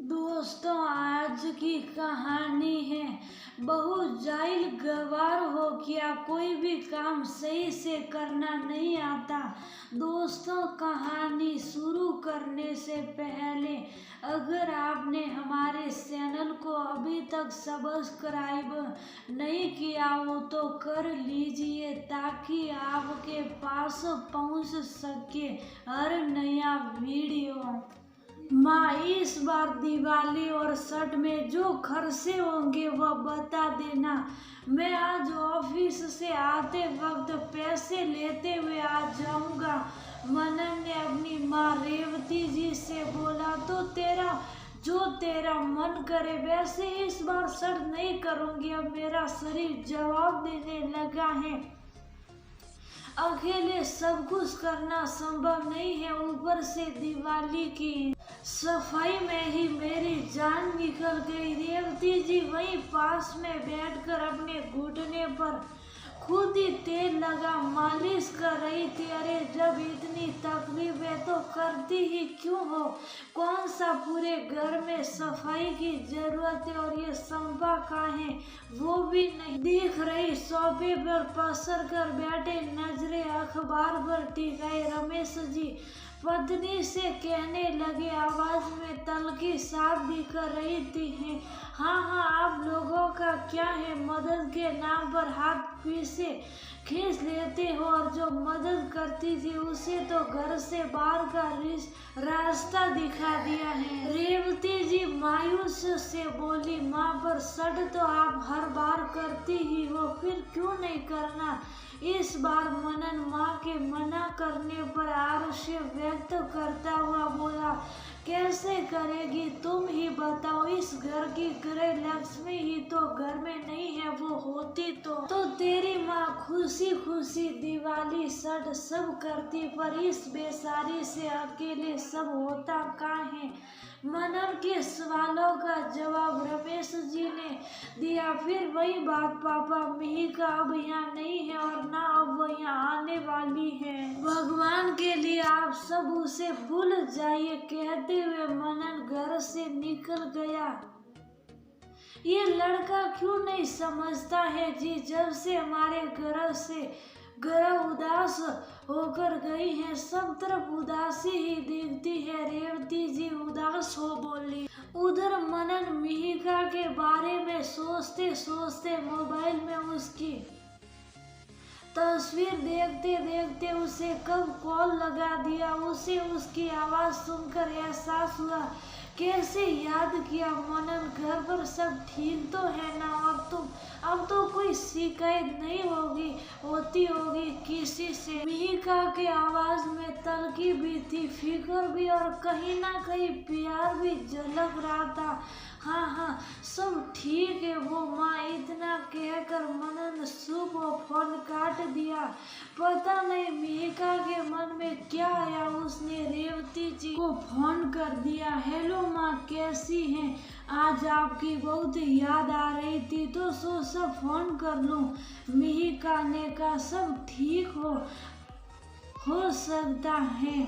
दोस्तों, आज की कहानी है बहुत जाहिल गवार हो क्या कोई भी काम सही से करना नहीं आता। दोस्तों, कहानी शुरू करने से पहले अगर आपने हमारे चैनल को अभी तक सब्सक्राइब नहीं किया हो तो कर लीजिए ताकि आपके पास पहुंच सके हर नया वीडियो। माँ, इस बार दिवाली और छठ में जो खर्चे होंगे वह बता देना। मैं आज ऑफिस से आते वक्त पैसे लेते हुए आ जाऊंगा। मनन ने अपनी माँ रेवती जी से बोला। तो तेरा मन करे वैसे इस बार छठ नहीं करूंगी। अब मेरा शरीर जवाब देने लगा है। अकेले सब कुछ करना संभव नहीं है, ऊपर से दिवाली की सफाई में ही मेरी जान निकल गई। रेवती जी वहीं पास में बैठकर अपने घुटने पर खुद ही तेल लगा मालिश कर रही थी। अरे, जब इतनी तकलीफ है तो करती ही क्यों हो? कौन सा पूरे घर में सफाई की जरूरत है? और ये संपा कहाँ है वो भी नहीं दिख रही। सोफे पर पसर कर बैठे, नजरें अखबार पर टिकाए रमेश जी पत्नी से कहने लगे। आवाज में तल्खी साफ दिख रही थी। हाँ, आप लोगों का क्या है? मदद के नाम पर हाथ पीछे खींच लेते हो और जो मदद करती थी उसे तो घर से बाहर का रास्ता दिखा दिया है। रेवती जी मायूस से बोली। माँ, पर छठ तो आप हर बार करती ही हो, फिर क्यों नहीं करना? इस बार मनन माँ के मना करने पर आश्चर्य व्यक्त करता हुआ बोला। कैसे करेगी? तुम ही बताओ। इस घर की गृह लक्ष्मी ही तो घर में नहीं है, वो होती तो तेरी माँ खुशी खुशी दिवाली छठ सब करती, पर इस बेचारी से अकेले सब होता कहाँ है? मनन के सवालों का जवाब रमेश जी ने दिया। फिर वही बात, पापा मिहिका अब यहाँ नहीं है और ना अब वो यहाँ आने वाली है। भगवान के लिए आप सब उसे भूल जाइए, कहते हुए मनन घर से निकल गया। ये लड़का क्यों नहीं समझता है जी? जब से हमारे घर उदास होकर गई है, सब तरफ उदासी ही दिखती है। रेवती जी उदास हो बोली। उधर मनन मिहिका के बारे में सोचते सोचते मोबाइल में उसकी तस्वीर देखते देखते उसे कब कॉल लगा दिया। उसे उसकी आवाज सुनकर एहसास हुआ। कैसे याद किया? मनन, घर पर सब ठीक तो है ना? और अब तो कोई शिकायत नहीं होती होगी किसी से। मिहिका के आवाज में तल्खी भी थी, फिक्र भी और कहीं ना कहीं प्यार भी झलक रहा था। हाँ, सब ठीक है वो माँ। इतना कहकर मनन चुप हो फोन काट दिया। पता नहीं मिहिका के मन में क्या आया, उसने रेवती जी को फोन कर दिया। हेलो माँ, कैसी हैं? आज आपकी बहुत याद आ रही थी तो सोचा फोन कर लूं। मिहिका ने कहा। सब ठीक हो सकता है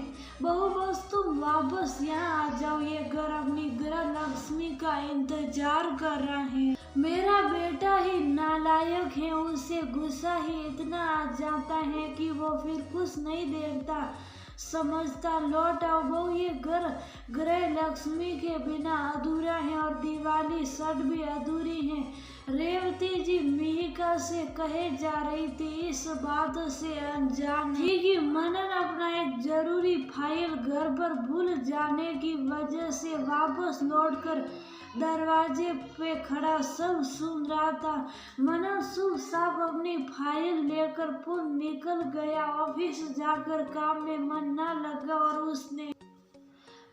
बहू, बस तुम वापस यहाँ आ जाओ। ये घर अपनी गृह लक्ष्मी का इंतजार कर रहा है। मेरा बेटा ही नालायक है, उसे गुस्सा ही इतना आ जाता है कि वो फिर कुछ नहीं देखता समझता। लौट आओ बहू, ये घर गृह लक्ष्मी के बिना अधूरा है और दिवाली छठ भी अधूरी है। रेवती जी मिहिका से कहे जा रही थी, इस बात से अनजान थी कि मनन अपना एक जरूरी फाइल घर पर भूल जाने की वजह से वापस लौटकर दरवाजे पे खड़ा सब सुन रहा था। मनन शुभ साफ अपनी फाइल लेकर पुनः निकल गया। ऑफिस जाकर काम में मन न लगा और उसने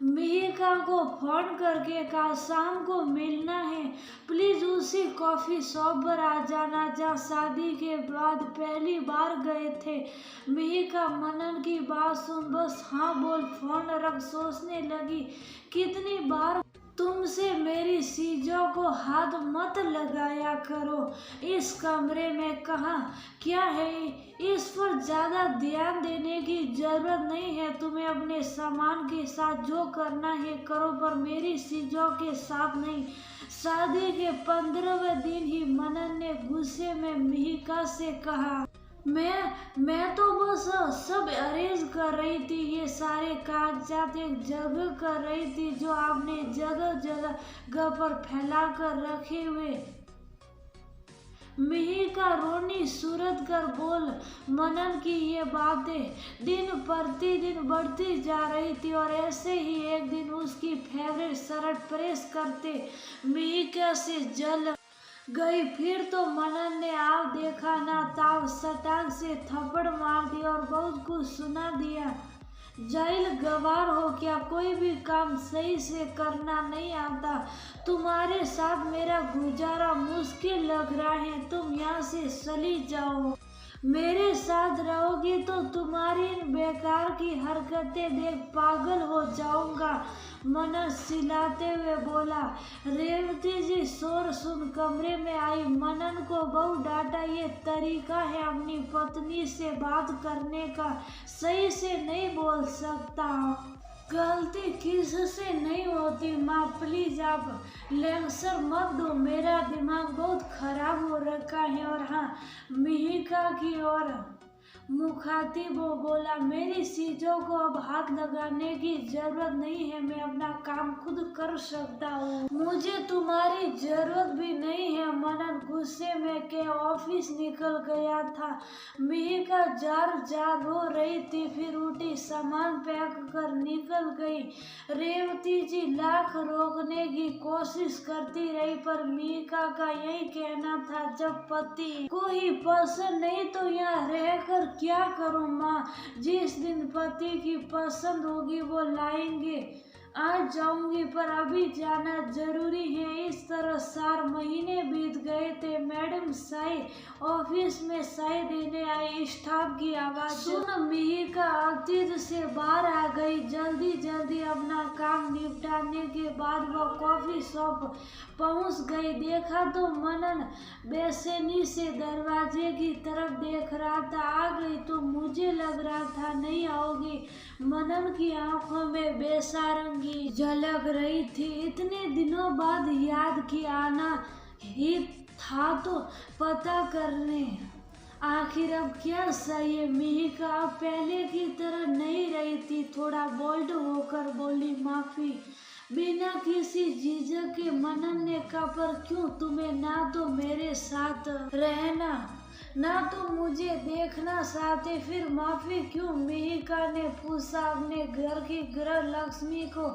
मिहिका को फोन करके कहा, शाम को मिलना है, प्लीज उसी कॉफी शॉप पर आ जाना जहाँ शादी के बाद पहली बार गए थे। मिहिका मनन की बात सुन बस हाँ बोल फोन रख सोचने लगी, कितनी बार तुमसे मेरी चीजों को हाथ मत लगाया करो। इस कमरे में कहाँ क्या है इस पर ज्यादा ध्यान देने की जरूरत नहीं है। तुम्हें अपने सामान के साथ जो करना है करो, पर मेरी चीजों के साथ नहीं। शादी के 15वें दिन ही मनन ने गुस्से में मिहिका से कहा, मैं तो बस सब अरेंज कर रही थी, ये सारे कागजात एक जगह कर रही थी जो आपने जगह जगह पर फैला कर रखे हुए। मिहिका रोनी सूरत कर बोल, मनन की ये बातें दिन प्रतिदिन बढ़ती जा रही थी और ऐसे ही एक दिन उसकी फेवरेट शर्ट प्रेस करते मिहिका से जल गई। फिर तो मनन ने आप देखा ना ताव सटाक से थप्पड़ मार दिया और बहुत कुछ सुना दिया। जाहिल गवार हो क्या, कोई भी काम सही से करना नहीं आता। तुम्हारे साथ मेरा गुजारा मुश्किल लग रहा है, तुम यहाँ से चली जाओ। मेरे साथ रहोगी तो तुम्हारी इन बेकार की हरकतें देख पागल हो जाऊंगा, मनन चिल्लाते हुए बोला। रेवती जी शोर सुन कमरे में आई। मनन को बहुत डांटा। ये तरीका है अपनी पत्नी से बात करने का, सही से नहीं बोल सकता। गलती किससे नहीं होती माँ, प्लीज आप लेक्चर मत दो, मेरा दिमाग बहुत खराब हो रखा है। और हाँ, मिहिका की ओर मुखातिब वो बोला, मेरी चीजों को अब हाथ लगाने की जरूरत नहीं है, मैं अपना काम खुद कर सकता हूँ, मुझे तुम्हारी जरूरत भी नहीं है। मनन गुस्से में के ऑफिस निकल गया था। मिहिका जार जार रो रही थी, फिर उठी, सामान पैक कर निकल गई। रेवती जी लाख रोकने की कोशिश करती रही, पर मिहिका का यही कहना था, जब पति को ही पसंद नहीं तो यहाँ रहकर क्या करूं माँ, जिस दिन पति की पसंद होगी वो लाएंगे आज जाऊंगी, पर अभी जाना जरूरी है। इस तरह 4 महीने बीत गए थे। मैडम साई ऑफिस में चाय देने आई। स्टाफ की आवाज सुन मिहिका अतीत से बाहर आ गई। जल्दी जल्दी अपना काम निपटाने के बाद वह कॉफी शॉप पहुंच गई। देखा तो मनन बेचैनी से दरवाजे की तरफ देख रहा था। आ गई तो मुझे लग रहा था नहीं आओगी। मनन की आंखों में बेसारंगी झलक रही थी। इतने दिनों बाद याद किया आना ही था तो पता करने, आखिर अब क्या चाहिए। मिहिका अब पहले की तरह नहीं रही थी। थोड़ा बोल्ड होकर बोली, माफी। बिना किसी झिझक के मनन ने कहा, पर क्यों, तुम्हें ना तो मेरे साथ रहना ना तो मुझे देखना चाहते, फिर माफी क्यों। मिहिका ने पूछा अपने घर की गृह लक्ष्मी को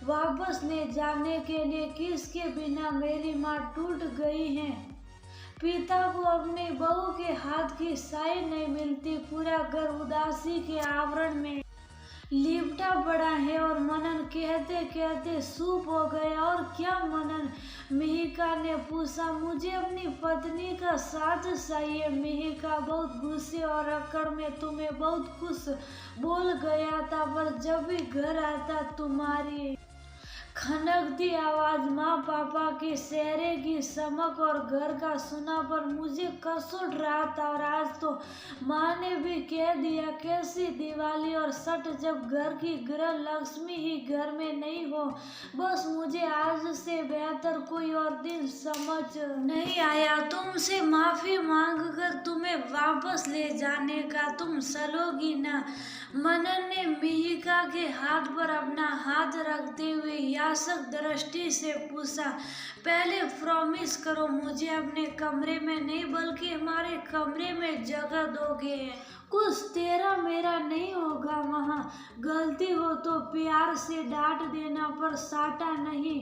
वापस ले जाने के लिए। किसके बिना मेरी माँ टूट गई है। पिता को अपनी बहू के हाथ की साई नहीं मिलती। पूरा घर उदासी के आवरण में लिपटा पड़ा है। और मनन कहते कहते सूप हो गए। और क्या मनन, मिहिका ने पूछा। मुझे अपनी पत्नी का साथ चाहिए। मिहिका बहुत गुस्से और अकड़ में तुम्हें बहुत कुछ बोल गया था, पर जब भी घर आता तुम्हारी खनकती आवाज, माँ पापा के चेहरे की चमक और घर का सुना पर मुझे कसुट रहा था। और आज तो माँ ने भी कह दिया, कैसी दिवाली और छठ जब घर की गृह लक्ष्मी ही घर में नहीं हो। बस मुझे आज से बेहतर कोई और दिन समझ नहीं आया। तुमसे माफी मांग कर तुम्हें वापस ले जाने का, तुम चलोगी ना। मनन ने मिहिका के हाथ पर अपना हाथ रखते हुए याचक दृष्टि से पूछा, पहले प्रॉमिस करो मुझे अपने कमरे में नहीं बल्कि हमारे कमरे में जगह दोगे। कुछ तेरा मेरा नहीं होगा वहाँ। गलती हो तो प्यार से डांट देना, पर साटा नहीं।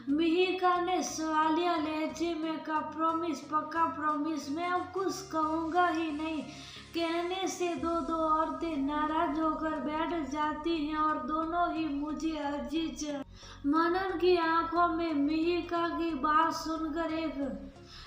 मिहिका ने सवालिया लहजे में कहा, प्रॉमिस, पक्का प्रॉमिस। मैं अब कुछ कहूँगा ही नहीं। कहने से दो औरतें नाराज होकर बैठ जाती हैं और दोनों ही मुझे अजीज। मनन की आंखों में मिहिका की बात सुनकर एक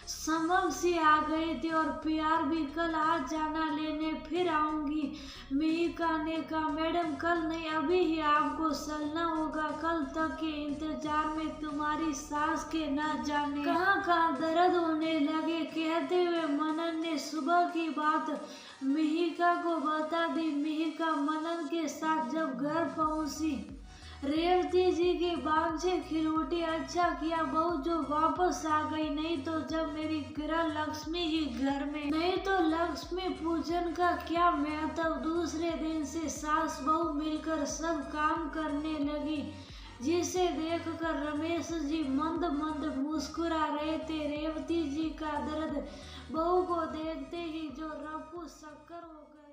समक्ष ही आ गए थे और प्यार भी कल आ जाना लेने फिर आऊंगी। मिहिका ने कहा, मैडम कल नहीं अभी ही आपको चलना होगा, कल तक के इंतजार में तुम्हारी सांस के न जाने कहाँ दर्द होने लगे। कहते हुए मनन ने सुबह की बात मिहिका को बता दी। मिहिका मनन के साथ जब घर पहुंची, रेवती जी के बाग से खिल उठी, अच्छा किया बहू जो वापस आ गई, नहीं तो जब मेरी ग्रह लक्ष्मी ही घर में, नहीं तो लक्ष्मी पूजन का क्या महत्व। दूसरे दिन से सास बहू मिलकर सब काम करने लगी, जिसे देखकर रमेश जी मंद मंद मुस्कुरा रहे थे। रेवती जी का दर्द बहू को देखते ही जो रफू शक्कर हो गया।